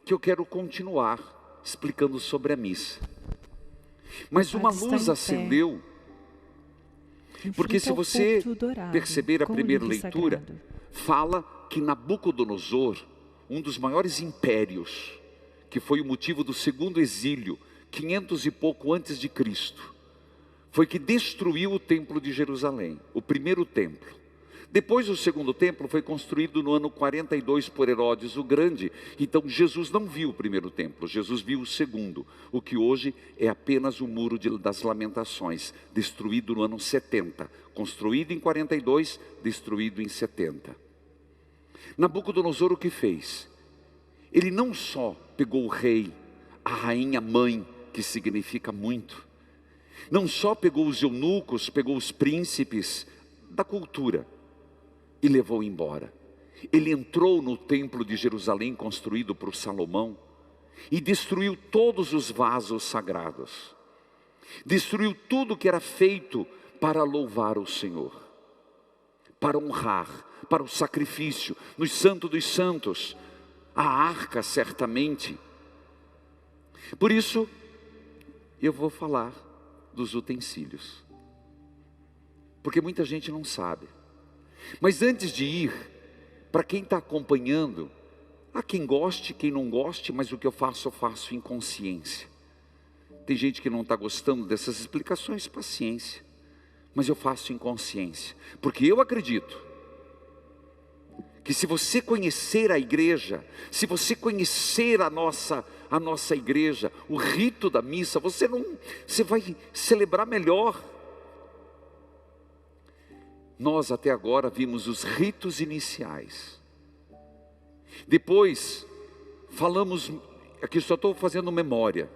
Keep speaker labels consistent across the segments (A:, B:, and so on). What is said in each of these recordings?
A: que eu quero continuar explicando sobre a missa. Mas uma luz acendeu, porque se você perceber a primeira leitura, fala que Nabucodonosor, um dos maiores impérios, que foi o motivo do segundo exílio, 500 e pouco antes de Cristo, foi que destruiu o templo de Jerusalém, o primeiro templo. Depois o segundo templo foi construído no ano 42 por Herodes o Grande. Então Jesus não viu o primeiro templo, Jesus viu o segundo, o que hoje é apenas o muro das lamentações, destruído no ano 70, construído em 42, destruído em 70. Nabucodonosor o que fez? Ele não só pegou o rei, a rainha mãe, que significa muito, não só pegou os eunucos, pegou os príncipes da cultura e levou embora. Ele entrou no templo de Jerusalém construído por Salomão e destruiu todos os vasos sagrados, destruiu tudo que era feito para louvar o Senhor, para honrar, para o sacrifício, no Santo dos Santos, a arca certamente. Por isso eu vou falar dos utensílios, porque muita gente não sabe. Mas antes de ir, para quem está acompanhando, há quem goste, quem não goste, mas o que eu faço em consciência. Tem gente que não está gostando dessas explicações, paciência, mas eu faço em consciência, porque eu acredito que se você conhecer a igreja, se você conhecer a nossa igreja, o rito da missa, você vai celebrar melhor. Nós até agora vimos os ritos iniciais. Depois falamos, aqui só estou fazendo memória,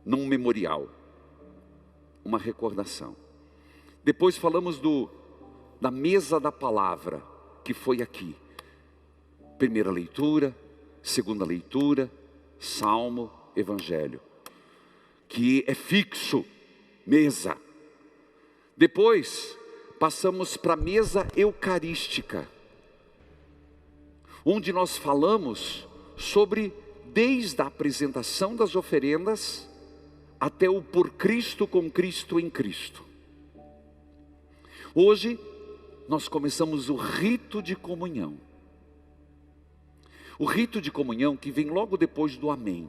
A: não um memorial, uma recordação. Depois falamos da mesa da palavra, que foi aqui. Primeira leitura, segunda leitura, salmo, evangelho, que é fixo, mesa. Depois passamos para a mesa eucarística, onde nós falamos sobre, desde a apresentação das oferendas, até o por Cristo, com Cristo, em Cristo. Hoje, nós começamos o rito de comunhão. O rito de comunhão que vem logo depois do amém.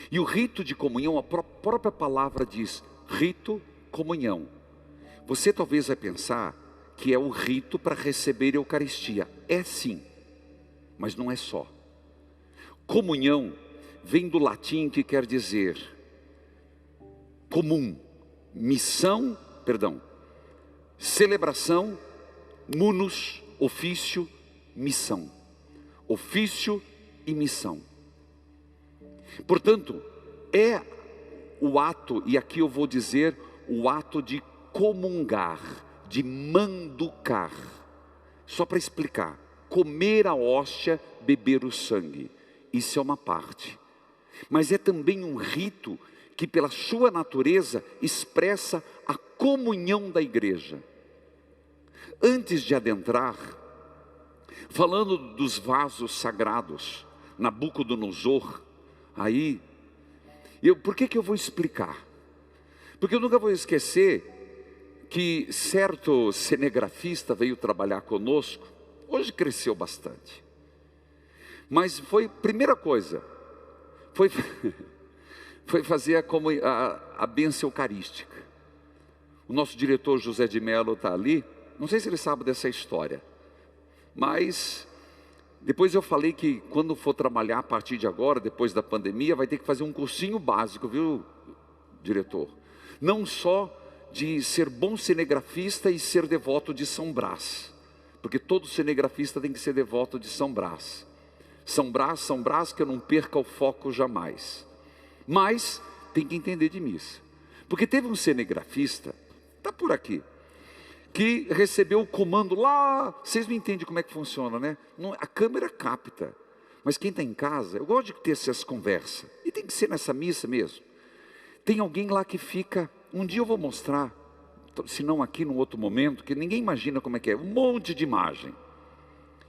A: E o rito de comunhão, a própria palavra diz, rito, comunhão. Você talvez vai pensar que é o rito para receber a Eucaristia. É sim, mas não é só. Comunhão vem do latim que quer dizer comum, celebração, munus, ofício, missão. Ofício e missão. Portanto, é o ato, e aqui eu vou dizer o ato de comungar, de manducar. Só para explicar, comer a hóstia, beber o sangue, isso é uma parte. Mas é também um rito que pela sua natureza expressa a comunhão da igreja. Antes de adentrar, falando dos vasos sagrados, Nabucodonosor, por que eu vou explicar? Porque eu nunca vou esquecer que certo cinegrafista veio trabalhar conosco, hoje cresceu bastante, mas primeira coisa, foi fazer a bênção eucarística. O nosso diretor José de Mello está ali, não sei se ele sabe dessa história, mas depois eu falei que quando for trabalhar a partir de agora, depois da pandemia, vai ter que fazer um cursinho básico, viu, diretor? Não só de ser bom cinegrafista e ser devoto de São Brás, porque todo cinegrafista tem que ser devoto de São Brás. São Brás, que eu não perca o foco jamais. Mas tem que entender de missa, porque teve um cinegrafista, está por aqui, que recebeu o comando lá, vocês não entendem como é que funciona, né? A câmera capta, mas quem está em casa, eu gosto de ter essas conversas, e tem que ser nessa missa mesmo. Tem alguém lá que fica, um dia eu vou mostrar, se não aqui num outro momento, que ninguém imagina como é que é, um monte de imagem,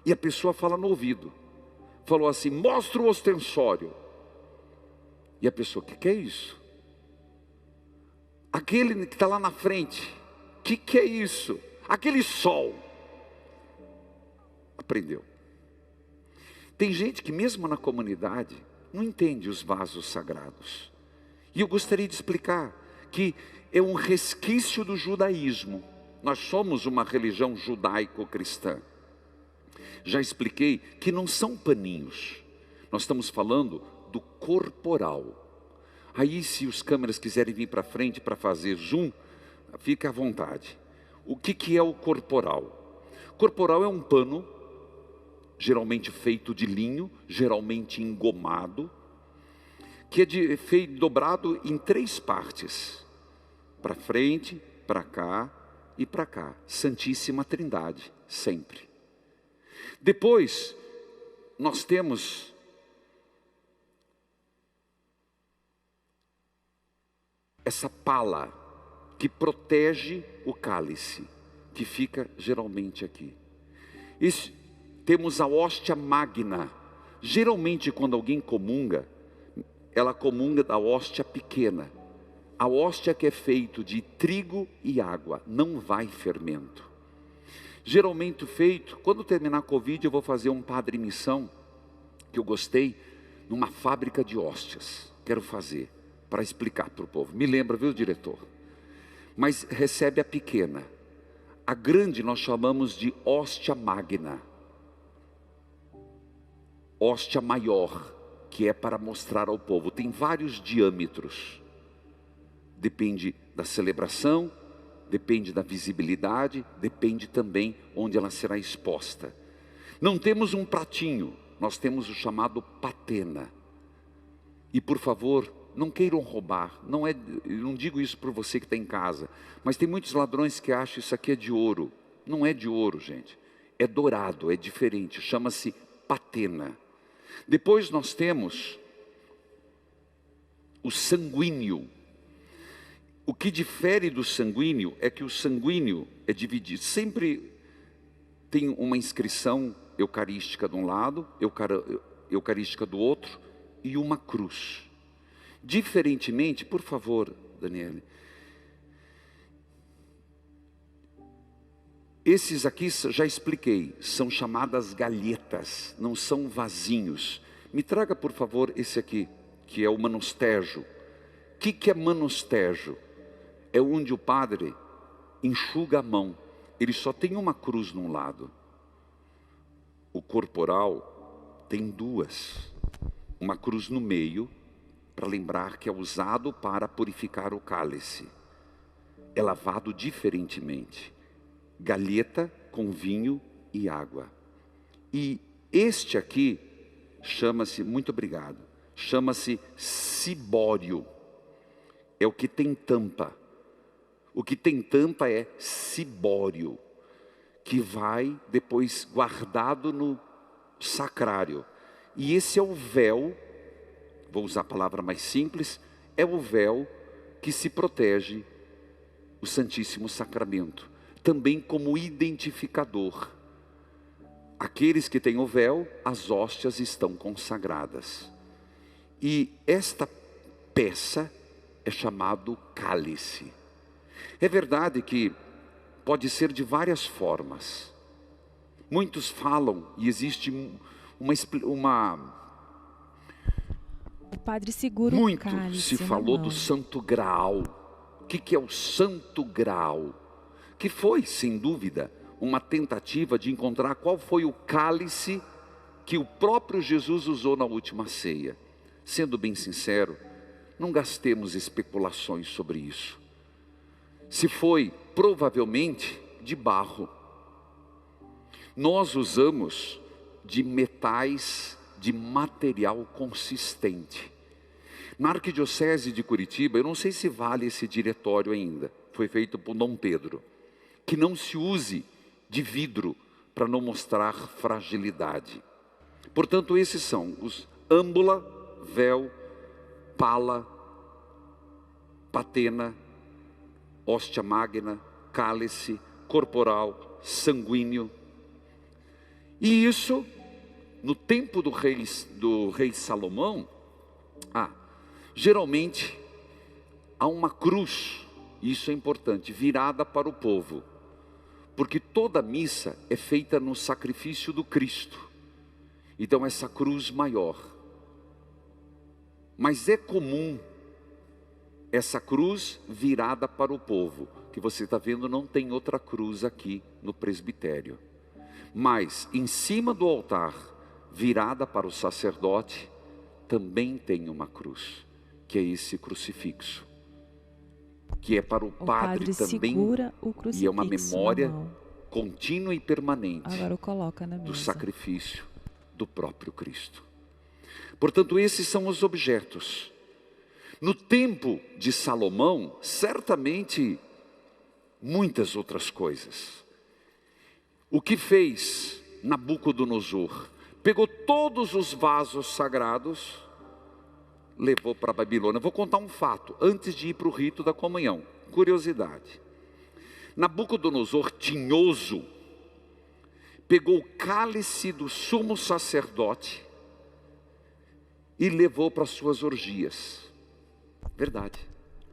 A: e a pessoa fala no ouvido, falou assim: mostra o ostensório. E a pessoa: que é isso? Aquele que está lá na frente, que é isso? Aquele sol. Aprendeu. Tem gente que mesmo na comunidade não entende os vasos sagrados. E eu gostaria de explicar que é um resquício do judaísmo. Nós somos uma religião judaico-cristã. Já expliquei que não são paninhos. Nós estamos falando do corporal. Aí, se os câmeras quiserem vir para frente para fazer zoom, fica à vontade. O que é o corporal? Corporal é um pano, geralmente feito de linho, geralmente engomado, que é feito dobrado em 3 partes: para frente, para cá e para cá. Santíssima Trindade, sempre. Depois, nós temos essa pala que protege o cálice, que fica geralmente aqui. Isso, temos a hóstia magna. Geralmente quando alguém comunga, ela comunga da hóstia pequena. A hóstia que é feito de trigo e água, não vai fermento. Geralmente feito, quando terminar a Covid, eu vou fazer um padre missão, que eu gostei, numa fábrica de hóstias. Quero fazer, para explicar para o povo. Me lembra, viu, diretor? Mas recebe a pequena. A grande nós chamamos de hóstia magna. Hóstia maior, que é para mostrar ao povo. Tem vários diâmetros. Depende da celebração, depende da visibilidade, depende também onde ela será exposta. Não temos um pratinho, nós temos o chamado patena. E por favor, não queiram roubar, eu não digo isso por você que está em casa, mas tem muitos ladrões que acham isso aqui é de ouro. Não é de ouro, gente, é dourado, é diferente, chama-se patena. Depois nós temos o sanguíneo. O que difere do sanguíneo é que o sanguíneo é dividido, sempre tem uma inscrição eucarística de um lado, eucarística do outro, e uma cruz. Diferentemente, por favor, Daniele, esses aqui já expliquei, são chamadas galhetas, não são vasinhos. Me traga por favor esse aqui, que é o manostégio. O que é manostégio? É onde o padre enxuga a mão. Ele só tem uma cruz num lado. O corporal tem 2. Uma cruz no meio, para lembrar que é usado para purificar o cálice. É lavado diferentemente. Galheta com vinho e água. E este aqui chama-se, muito obrigado, chama-se cibório. É o que tem tampa. O que tem tampa é cibório, que vai depois guardado no sacrário. E esse é o véu, vou usar a palavra mais simples, é o véu que se protege o Santíssimo Sacramento, também como identificador. Aqueles que têm o véu, as hóstias estão consagradas. E esta peça é chamado cálice. É verdade que pode ser de várias formas. Muitos falam, e existe uma
B: o padre segura
A: muito
B: o cálice
A: se falou
B: na mão.
A: do Santo Graal. O que é o Santo Graal? Que foi, sem dúvida, uma tentativa de encontrar qual foi o cálice que o próprio Jesus usou na última ceia. Sendo bem sincero, não gastemos especulações sobre isso. Se foi, provavelmente, de barro. Nós usamos de metais, de material consistente. Na Arquidiocese de Curitiba, eu não sei se vale esse diretório ainda, foi feito por Dom Pedro, que não se use de vidro para não mostrar fragilidade. Portanto, esses são os âmbula, véu, pala, patena, hóstia magna, cálice, corporal, sanguíneo. E isso no tempo do rei Salomão, geralmente há uma cruz, isso é importante, virada para o povo, porque toda missa é feita no sacrifício do Cristo. Então essa cruz maior, mas é comum essa cruz virada para o povo, que você está vendo, não tem outra cruz aqui no presbitério, mas em cima do altar, virada para o sacerdote, também tem uma cruz, que é esse crucifixo, que é para o padre também, e é uma memória contínua e permanente do sacrifício do próprio Cristo. Portanto, esses são os objetos. No tempo de Salomão, certamente muitas outras coisas. O que fez Nabucodonosor? Pegou todos os vasos sagrados, levou para a Babilônia. Vou contar um fato, antes de ir para o rito da comunhão. Curiosidade. Nabucodonosor, tinhoso, pegou o cálice do sumo sacerdote e levou para suas orgias. Verdade.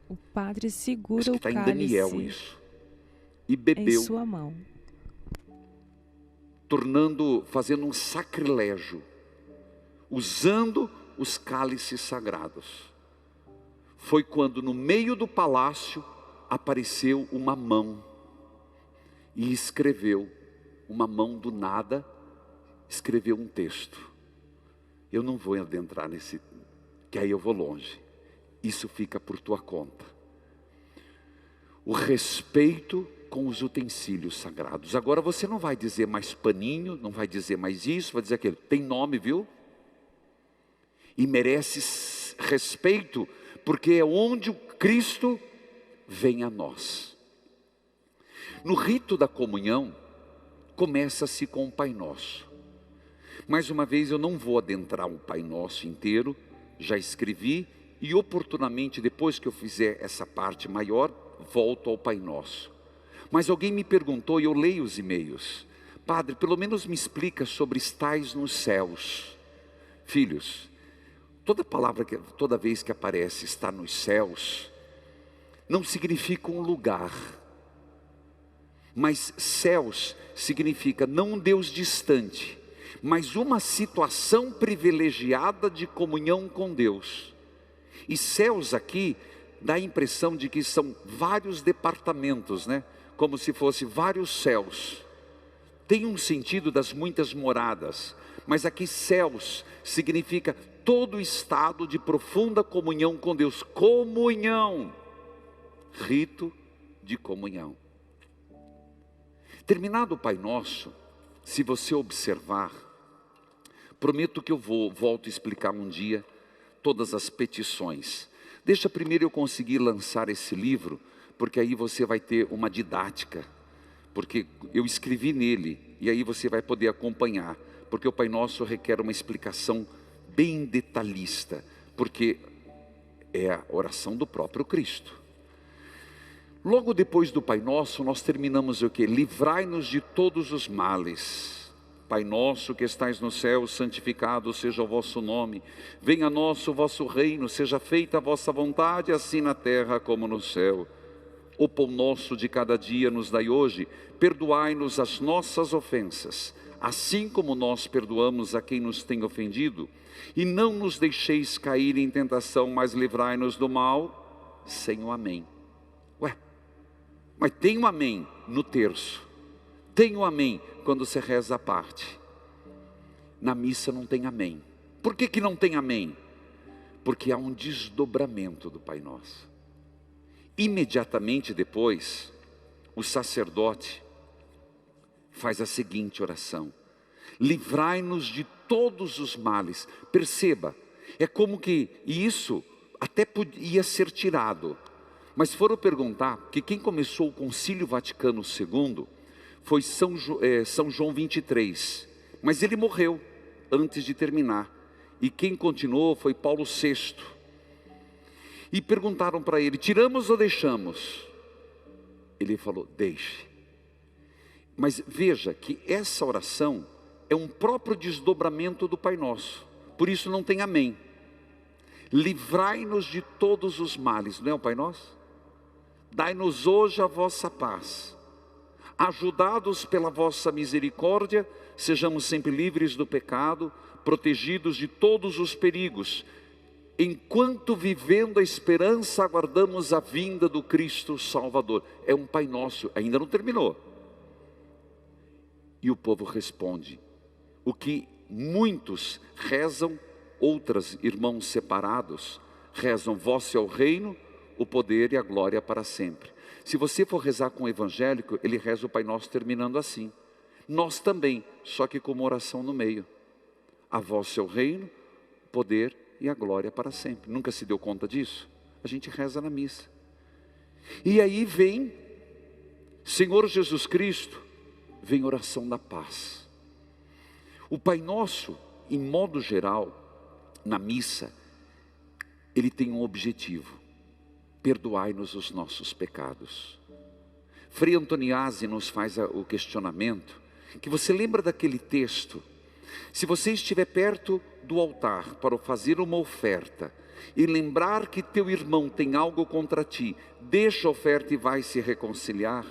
B: O padre segura o
A: cálice
B: em
A: Daniel isso, e bebeu
B: em sua mão,
A: fazendo um sacrilégio, usando os cálices sagrados. Foi quando no meio do palácio apareceu uma mão e escreveu, uma mão do nada, escreveu um texto. Eu não vou adentrar nesse, que aí eu vou longe. Isso fica por tua conta. O respeito com os utensílios sagrados. Agora você não vai dizer mais paninho, não vai dizer mais isso, vai dizer aquilo. Tem nome, viu? E merece respeito, porque é onde o Cristo vem a nós. No rito da comunhão, começa-se com o Pai Nosso. Mais uma vez, eu não vou adentrar o Pai Nosso inteiro, já escrevi, e oportunamente, depois que eu fizer essa parte maior, volto ao Pai Nosso. Mas alguém me perguntou, e eu leio os e-mails: Padre, pelo menos me explica sobre estais nos céus. Filhos, toda vez que aparece está nos céus, não significa um lugar, mas céus significa não um Deus distante, mas uma situação privilegiada de comunhão com Deus. E céus aqui dá a impressão de que são vários departamentos, né? Como se fosse vários céus. Tem um sentido das muitas moradas, mas aqui céus significa todo estado de profunda comunhão com Deus. Comunhão, rito de comunhão. Terminado o Pai Nosso, se você observar, prometo que eu volto a explicar um dia todas as petições. Deixa primeiro eu conseguir lançar esse livro, porque aí você vai ter uma didática, porque eu escrevi nele, e aí você vai poder acompanhar, porque o Pai Nosso requer uma explicação bem detalhista, porque é a oração do próprio Cristo. Logo depois do Pai Nosso, nós terminamos o quê? Livrai-nos de todos os males. Pai nosso que estais no céu, santificado seja o vosso nome. Venha a nós o vosso reino, seja feita a vossa vontade, assim na terra como no céu. O pão nosso de cada dia nos dai hoje. Perdoai-nos as nossas ofensas, assim como nós perdoamos a quem nos tem ofendido. E não nos deixeis cair em tentação, mas livrai-nos do mal, sem o amém. Ué, mas tem um amém no terço. Tem um amém quando você reza a parte. Na missa não tem amém. Por que não tem amém? Porque há um desdobramento do Pai Nosso. Imediatamente depois, o sacerdote faz a seguinte oração: livrai-nos de todos os males. Perceba, é como que isso até podia ser tirado. Mas se for perguntar, que quem começou o Concílio Vaticano II foi São João 23, mas ele morreu antes de terminar, e quem continuou foi Paulo VI, e perguntaram para ele: tiramos ou deixamos? Ele falou: deixe. Mas veja que essa oração é um próprio desdobramento do Pai Nosso. Por isso não tem amém. Livrai-nos de todos os males, não é o Pai Nosso? Dai-nos hoje a vossa paz. Ajudados pela vossa misericórdia, sejamos sempre livres do pecado, protegidos de todos os perigos, enquanto vivendo a esperança, aguardamos a vinda do Cristo Salvador. É um Pai Nosso, ainda não terminou. E o povo responde, o que muitos rezam, outras irmãos separados, rezam, vosso é o reino, o poder e a glória para sempre. Se você for rezar com o evangélico, ele reza o Pai Nosso terminando assim. Nós também, só que com uma oração no meio. A vosso é o reino, o poder e a glória para sempre. Nunca se deu conta disso? A gente reza na missa. E aí vem Senhor Jesus Cristo, vem oração da paz. O Pai Nosso, em modo geral, na missa, ele tem um objetivo: perdoai-nos os nossos pecados. Frei Antoniazzi nos faz o questionamento, que você lembra daquele texto: se você estiver perto do altar para fazer uma oferta, e lembrar que teu irmão tem algo contra ti, deixa a oferta e vai se reconciliar.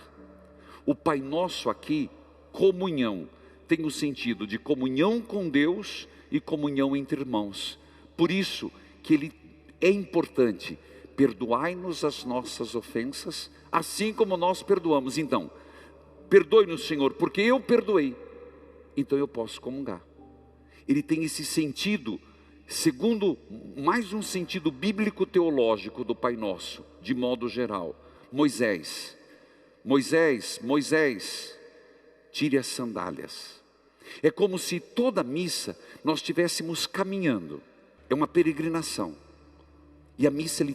A: O Pai Nosso aqui, comunhão, tem o sentido de comunhão com Deus e comunhão entre irmãos. Por isso que ele é importante: perdoai-nos as nossas ofensas, assim como nós perdoamos. Então, perdoe-nos, Senhor, porque eu perdoei, então eu posso comungar. Ele tem esse sentido, segundo mais um sentido bíblico teológico do Pai Nosso, de modo geral. Moisés, tire as sandálias. É como se toda missa nós estivéssemos caminhando, é uma peregrinação. E a missa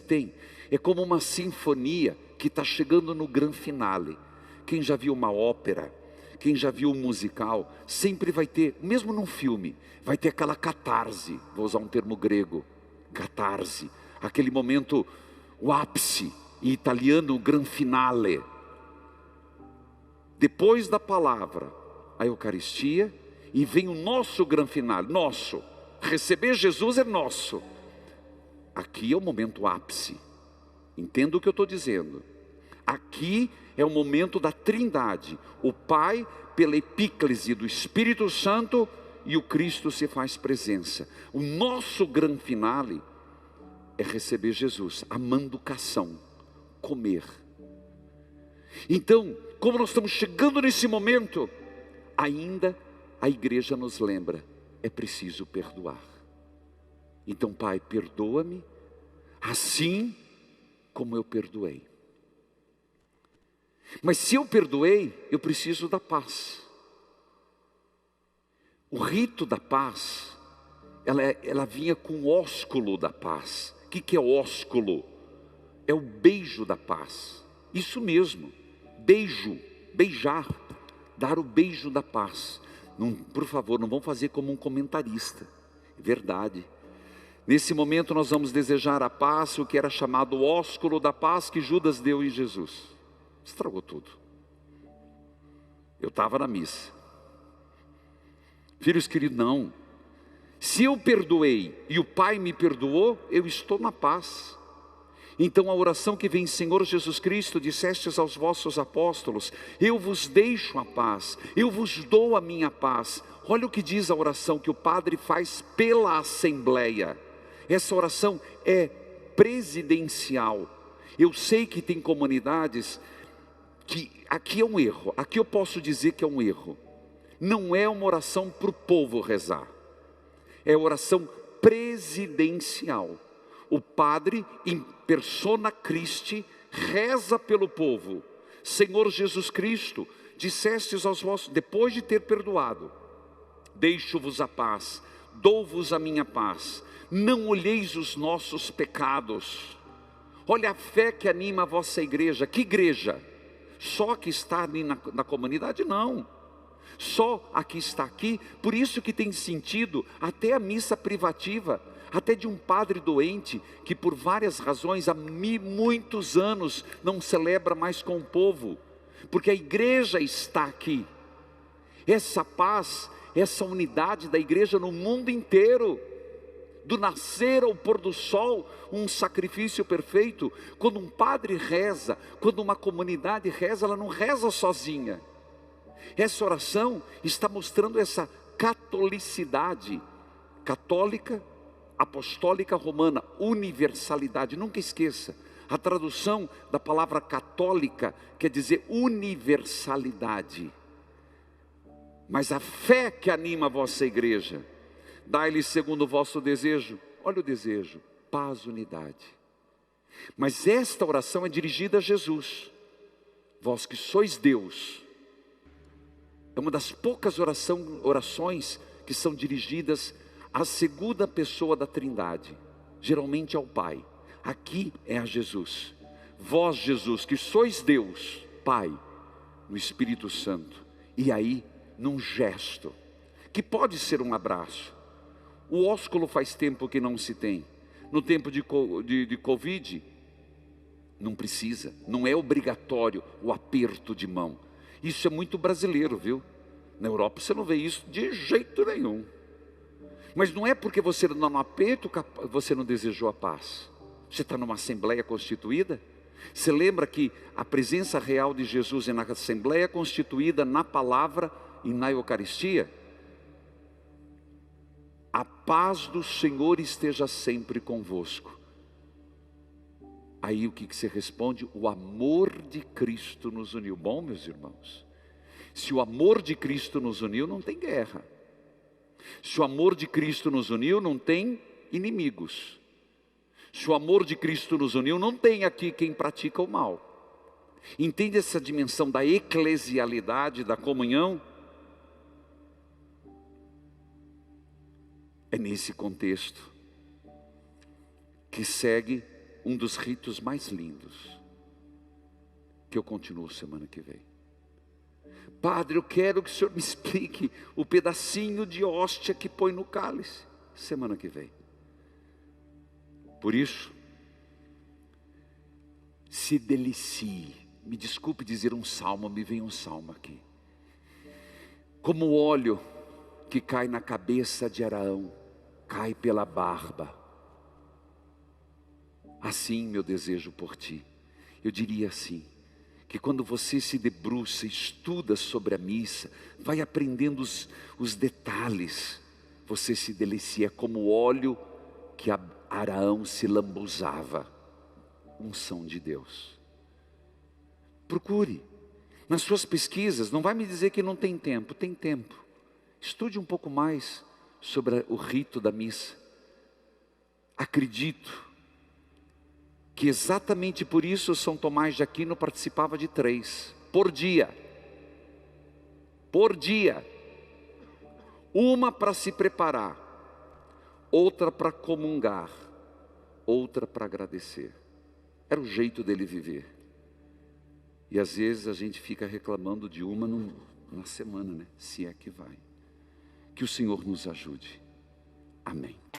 A: é como uma sinfonia que está chegando no grande finale. Quem já viu uma ópera, quem já viu um musical, sempre vai ter, mesmo num filme, vai ter aquela catarse, vou usar um termo grego, catarse, aquele momento, o ápice, em italiano, o gran finale. Depois da palavra, a Eucaristia, e vem o nosso gran finale, nosso, receber Jesus é nosso. Aqui é o momento ápice, entenda o que eu estou dizendo. Aqui é o momento da Trindade, o Pai pela epíclese do Espírito Santo e o Cristo se faz presença. O nosso grande finale é receber Jesus, a manducação, comer. Então, como nós estamos chegando nesse momento, ainda a igreja nos lembra, é preciso perdoar. Então, Pai, perdoa-me, assim como eu perdoei. Mas se eu perdoei, eu preciso da paz. O rito da paz, ela vinha com o ósculo da paz. O que é ósculo? É o beijo da paz. Isso mesmo, beijo, beijar, dar o beijo da paz. Não, por favor, não vamos fazer como um comentarista, é verdade. Nesse momento nós vamos desejar a paz, o que era chamado ósculo da paz que Judas deu em Jesus. Estragou tudo. Eu estava na missa. Filhos queridos, não. Se eu perdoei e o Pai me perdoou, eu estou na paz. Então a oração que vem, Senhor Jesus Cristo, dissestes aos vossos apóstolos, eu vos deixo a paz, eu vos dou a minha paz. Olha o que diz a oração que o Padre faz pela Assembleia. Essa oração é presidencial. Eu sei que tem comunidades que aqui é um erro, aqui eu posso dizer que é um erro. Não é uma oração para o povo rezar, é oração presidencial. O Padre, em persona Christi, reza pelo povo. Senhor Jesus Cristo, dissestes aos vossos, depois de ter perdoado, deixo-vos a paz, dou-vos a minha paz, não olheis os nossos pecados. Olha a fé que anima a vossa igreja. Que igreja? Só que está ali na comunidade? Não. Só a que está aqui. Por isso que tem sentido até a missa privativa, até de um padre doente, que por várias razões há muitos anos não celebra mais com o povo, porque a igreja está aqui. Essa paz essa unidade da igreja no mundo inteiro. Do nascer ao pôr do sol, um sacrifício perfeito. Quando um padre reza, quando uma comunidade reza, ela não reza sozinha. Essa oração está mostrando essa catolicidade, católica, apostólica romana, universalidade. Nunca esqueça, a tradução da palavra católica quer dizer universalidade. Mas a fé que anima a vossa igreja, dai-lhe segundo o vosso desejo. Olha o desejo, paz, unidade. Mas esta oração é dirigida a Jesus. Vós que sois Deus. É uma das poucas orações que são dirigidas à segunda pessoa da Trindade. Geralmente ao Pai. Aqui é a Jesus. Vós, Jesus, que sois Deus, Pai, no Espírito Santo. E aí, num gesto, que pode ser um abraço. O ósculo faz tempo que não se tem. No tempo de Covid, não precisa, não é obrigatório o aperto de mão. Isso é muito brasileiro, viu? Na Europa você não vê isso de jeito nenhum. Mas não é porque você não aperta, você não desejou a paz. Você está numa Assembleia Constituída? Você lembra que a presença real de Jesus é na Assembleia Constituída, na palavra e na Eucaristia? A paz do Senhor esteja sempre convosco. Aí o que você responde? O amor de Cristo nos uniu. Bom, meus irmãos, se o amor de Cristo nos uniu, não tem guerra. Se o amor de Cristo nos uniu, não tem inimigos. Se o amor de Cristo nos uniu, não tem aqui quem pratica o mal. Entende essa dimensão da eclesialidade, da comunhão? É nesse contexto que segue um dos ritos mais lindos, que eu continuo semana que vem. Padre, eu quero que o senhor me explique o pedacinho de hóstia que põe no cálice. Semana que vem. Por isso, se delicie. Me desculpe dizer um salmo, me vem um salmo aqui. Como o óleo que cai na cabeça de Araão, cai pela barba. Assim meu desejo por ti. Eu diria assim, que quando você se debruça, estuda sobre a missa, vai aprendendo os detalhes, você se delicia como o óleo que Araão se lambuzava. Unção de Deus. Procure, nas suas pesquisas, não vai me dizer que não tem tempo, tem tempo. Estude um pouco mais sobre o rito da missa. Acredito que exatamente por isso São Tomás de Aquino participava de 3 por dia. Por dia. Uma para se preparar, outra para comungar, outra para agradecer. Era o jeito dele viver. E às vezes a gente fica reclamando de uma na semana, né? Se é que vai. Que o Senhor nos ajude. Amém.